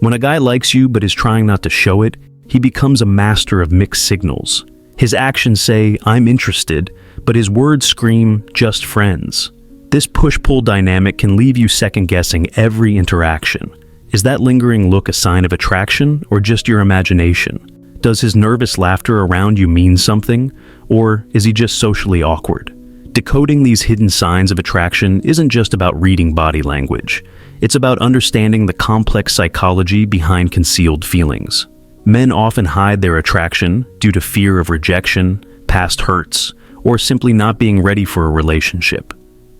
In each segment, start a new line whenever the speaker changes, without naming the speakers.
When a guy likes you but is trying not to show it, he becomes a master of mixed signals. His actions say, "I'm interested," but his words scream, "just friends." This push-pull dynamic can leave you second-guessing every interaction. Is that lingering look a sign of attraction or just your imagination? Does his nervous laughter around you mean something, or is he just socially awkward? Decoding these hidden signs of attraction isn't just about reading body language. It's about understanding the complex psychology behind concealed feelings. Men often hide their attraction due to fear of rejection, past hurts, or simply not being ready for a relationship.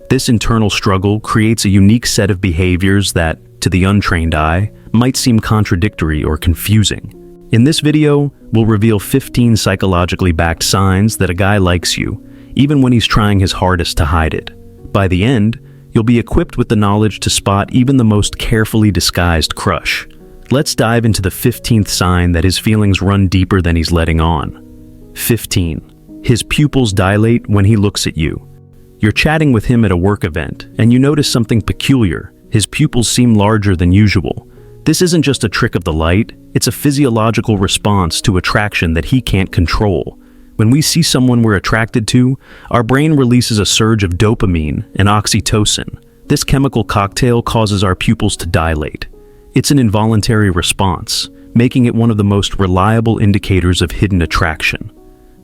This internal struggle creates a unique set of behaviors that, to the untrained eye, might seem contradictory or confusing. In this video, we'll reveal 15 psychologically backed signs that a guy likes you, even when he's trying his hardest to hide it. By the end, you'll be equipped with the knowledge to spot even the most carefully disguised crush. Let's dive into the 15th sign that his feelings run deeper than he's letting on. 15. His pupils dilate when he looks at you. You're chatting with him at a work event, and you notice something peculiar. His pupils seem larger than usual. This isn't just a trick of the light, it's a physiological response to attraction that he can't control. When we see someone we're attracted to, our brain releases a surge of dopamine and oxytocin. This chemical cocktail causes our pupils to dilate. It's an involuntary response, making it one of the most reliable indicators of hidden attraction.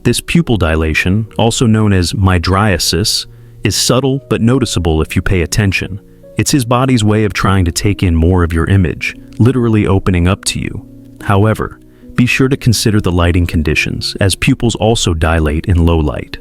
This pupil dilation, also known as mydriasis, is subtle but noticeable if you pay attention. It's his body's way of trying to take in more of your image, literally opening up to you. However, be sure to consider the lighting conditions, as pupils also dilate in low light.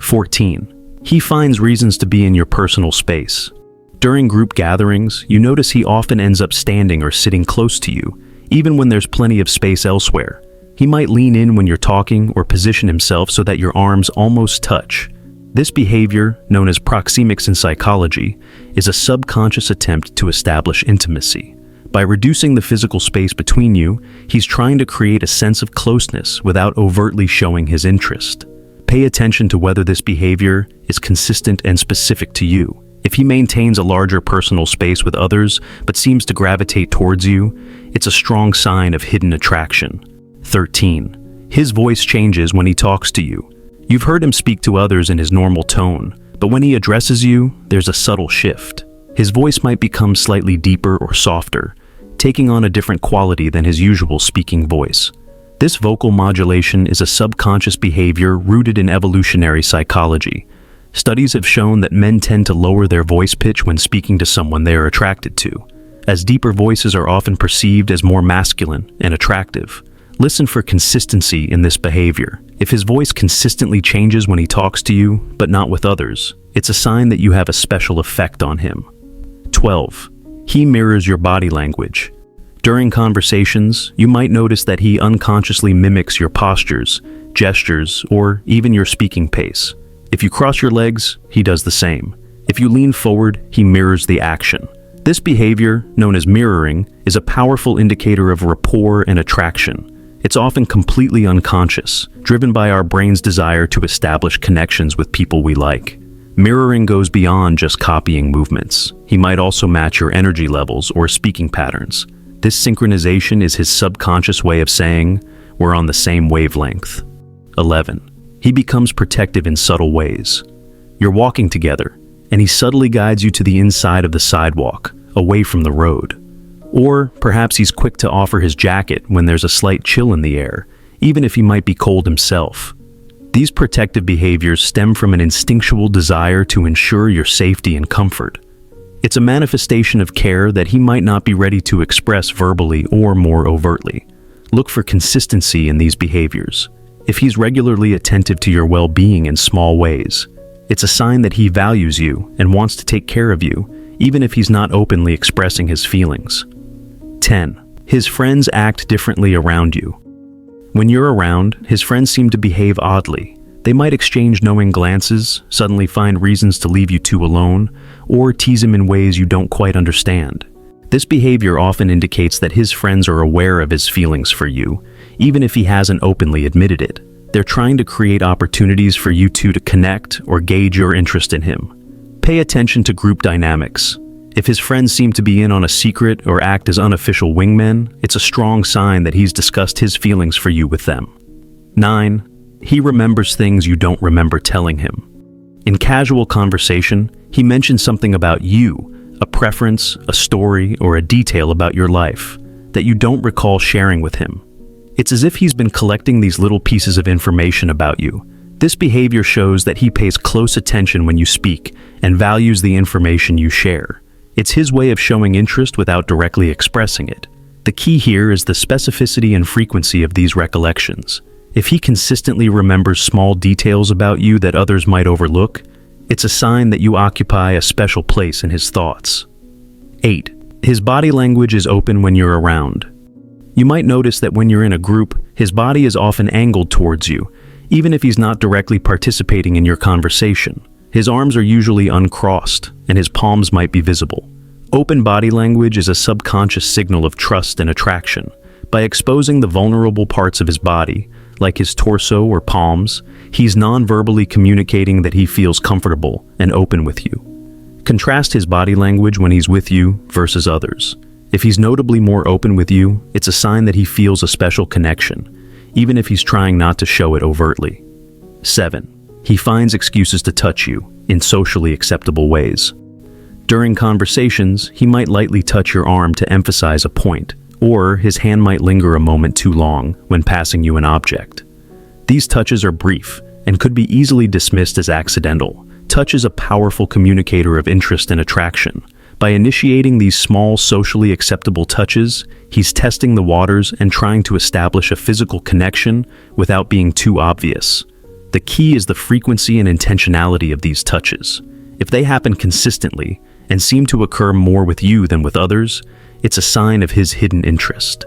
14. He finds reasons to be in your personal space. During group gatherings, you notice he often ends up standing or sitting close to you, even when there's plenty of space elsewhere. He might lean in when you're talking or position himself so that your arms almost touch. This behavior, known as proxemics in psychology, is a subconscious attempt to establish intimacy. By reducing the physical space between you, he's trying to create a sense of closeness without overtly showing his interest. Pay attention to whether this behavior is consistent and specific to you. If he maintains a larger personal space with others but seems to gravitate towards you, it's a strong sign of hidden attraction. 13. His voice changes when he talks to you. You've heard him speak to others in his normal tone, but when he addresses you, there's a subtle shift. His voice might become slightly deeper or softer, taking on a different quality than his usual speaking voice. This vocal modulation is a subconscious behavior rooted in evolutionary psychology. Studies have shown that men tend to lower their voice pitch when speaking to someone they are attracted to, as deeper voices are often perceived as more masculine and attractive. Listen for consistency in this behavior. If his voice consistently changes when he talks to you, but not with others, it's a sign that you have a special effect on him. 12. He mirrors your body language. During conversations, you might notice that he unconsciously mimics your postures, gestures, or even your speaking pace. If you cross your legs, he does the same. If you lean forward, he mirrors the action. This behavior, known as mirroring, is a powerful indicator of rapport and attraction. It's often completely unconscious, driven by our brain's desire to establish connections with people we like. Mirroring goes beyond just copying movements. He might also match your energy levels or speaking patterns. This synchronization is his subconscious way of saying, "We're on the same wavelength." 11. He becomes protective in subtle ways. You're walking together, and he subtly guides you to the inside of the sidewalk, away from the road. Or perhaps he's quick to offer his jacket when there's a slight chill in the air, even if he might be cold himself. These protective behaviors stem from an instinctual desire to ensure your safety and comfort. It's a manifestation of care that he might not be ready to express verbally or more overtly. Look for consistency in these behaviors. If he's regularly attentive to your well-being in small ways, it's a sign that he values you and wants to take care of you, even if he's not openly expressing his feelings. 10. His friends act differently around you. When you're around, his friends seem to behave oddly. They might exchange knowing glances, suddenly find reasons to leave you two alone, or tease him in ways you don't quite understand. This behavior often indicates that his friends are aware of his feelings for you, even if he hasn't openly admitted it. They're trying to create opportunities for you two to connect or gauge your interest in him. Pay attention to group dynamics. If his friends seem to be in on a secret or act as unofficial wingmen, it's a strong sign that he's discussed his feelings for you with them. 9. He remembers things you don't remember telling him. In casual conversation, he mentions something about you, a preference, a story, or a detail about your life that you don't recall sharing with him. It's as if he's been collecting these little pieces of information about you. This behavior shows that he pays close attention when you speak and values the information you share. It's his way of showing interest without directly expressing it. The key here is the specificity and frequency of these recollections. If he consistently remembers small details about you that others might overlook, it's a sign that you occupy a special place in his thoughts. 8. His body language is open when you're around. You might notice that when you're in a group, his body is often angled towards you, even if he's not directly participating in your conversation. His arms are usually uncrossed, and his palms might be visible. Open body language is a subconscious signal of trust and attraction. By exposing the vulnerable parts of his body, like his torso or palms, he's non-verbally communicating that he feels comfortable and open with you. Contrast his body language when he's with you versus others. If he's notably more open with you, it's a sign that he feels a special connection, even if he's trying not to show it overtly. 7. He finds excuses to touch you in socially acceptable ways. During conversations, he might lightly touch your arm to emphasize a point, or his hand might linger a moment too long when passing you an object. These touches are brief and could be easily dismissed as accidental. Touch is a powerful communicator of interest and attraction. By initiating these small, socially acceptable touches, he's testing the waters and trying to establish a physical connection without being too obvious. The key is the frequency and intentionality of these touches. If they happen consistently and seem to occur more with you than with others, it's a sign of his hidden interest.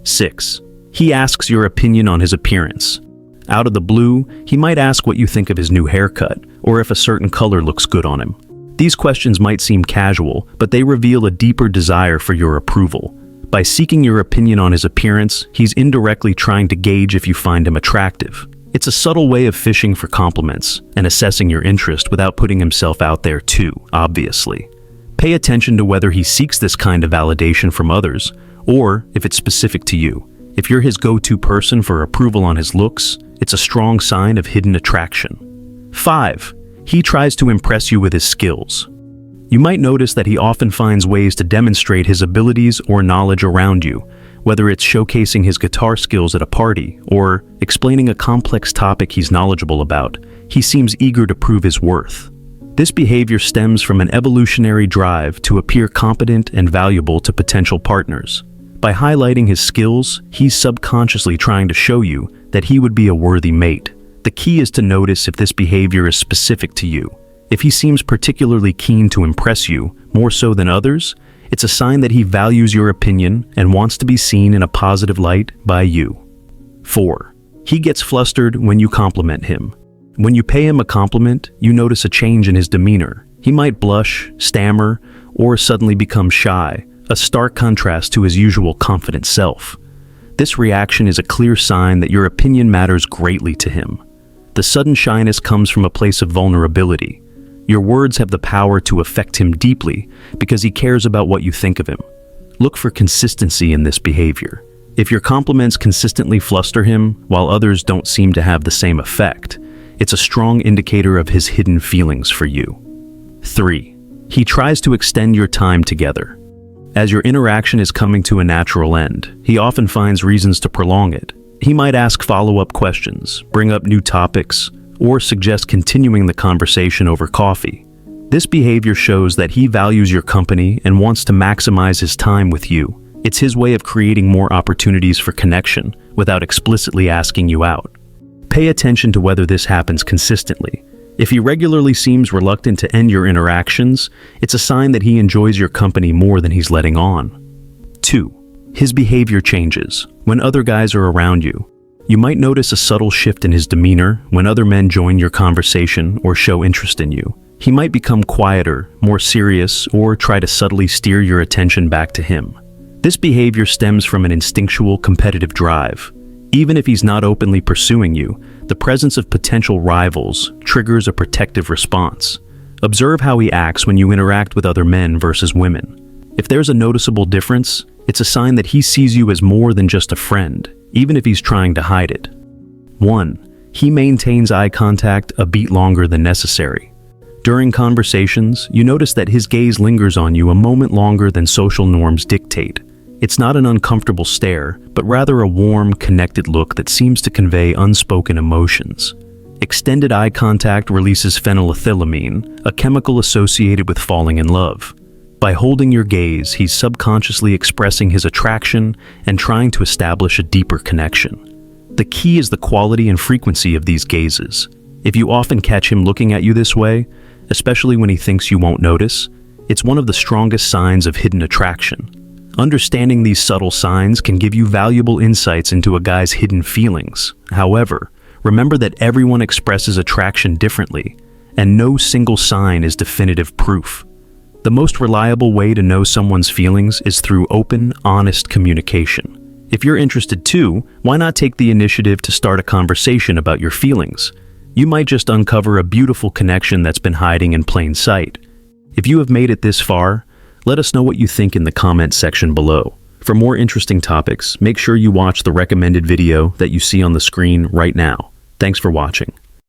6. He asks your opinion on his appearance. Out of the blue, he might ask what you think of his new haircut, or if a certain color looks good on him. These questions might seem casual, but they reveal a deeper desire for your approval. By seeking your opinion on his appearance, he's indirectly trying to gauge if you find him attractive. It's a subtle way of fishing for compliments and assessing your interest without putting himself out there too obviously. Pay attention to whether he seeks this kind of validation from others, or if it's specific to you. If you're his go-to person for approval on his looks, it's a strong sign of hidden attraction. 5. He tries to impress you with his skills. You might notice that he often finds ways to demonstrate his abilities or knowledge around you, whether it's showcasing his guitar skills at a party or explaining a complex topic he's knowledgeable about. He seems eager to prove his worth. This behavior stems from an evolutionary drive to appear competent and valuable to potential partners. By highlighting his skills, he's subconsciously trying to show you that he would be a worthy mate. The key is to notice if this behavior is specific to you. If he seems particularly keen to impress you, more so than others, it's a sign that he values your opinion and wants to be seen in a positive light by you. 4. He gets flustered when you compliment him. When you pay him a compliment, you notice a change in his demeanor. He might blush, stammer, or suddenly become shy, a stark contrast to his usual confident self. This reaction is a clear sign that your opinion matters greatly to him. The sudden shyness comes from a place of vulnerability. Your words have the power to affect him deeply because he cares about what you think of him. Look for consistency in this behavior. If your compliments consistently fluster him, while others don't seem to have the same effect, it's a strong indicator of his hidden feelings for you. 3. He tries to extend your time together. As your interaction is coming to a natural end, he often finds reasons to prolong it. He might ask follow-up questions, bring up new topics, or suggest continuing the conversation over coffee. This behavior shows that he values your company and wants to maximize his time with you. It's his way of creating more opportunities for connection without explicitly asking you out. Pay attention to whether this happens consistently. If he regularly seems reluctant to end your interactions, it's a sign that he enjoys your company more than he's letting on. 2. His behavior changes when other guys are around you. You might notice a subtle shift in his demeanor when other men join your conversation or show interest in you. He might become quieter, more serious, or try to subtly steer your attention back to him. This behavior stems from an instinctual competitive drive. Even if he's not openly pursuing you, the presence of potential rivals triggers a protective response. Observe how he acts when you interact with other men versus women. If there's a noticeable difference, it's a sign that he sees you as more than just a friend, even if he's trying to hide it. 1. He maintains eye contact a beat longer than necessary. During conversations, you notice that his gaze lingers on you a moment longer than social norms dictate. It's not an uncomfortable stare, but rather a warm, connected look that seems to convey unspoken emotions. Extended eye contact releases phenylethylamine, a chemical associated with falling in love. By holding your gaze, he's subconsciously expressing his attraction and trying to establish a deeper connection. The key is the quality and frequency of these gazes. If you often catch him looking at you this way, especially when he thinks you won't notice, it's one of the strongest signs of hidden attraction. Understanding these subtle signs can give you valuable insights into a guy's hidden feelings. However, remember that everyone expresses attraction differently, and no single sign is definitive proof. The most reliable way to know someone's feelings is through open, honest communication. If you're interested too, why not take the initiative to start a conversation about your feelings? You might just uncover a beautiful connection that's been hiding in plain sight. If you have made it this far, let us know what you think in the comment section below. For more interesting topics, make sure you watch the recommended video that you see on the screen right now. Thanks for watching.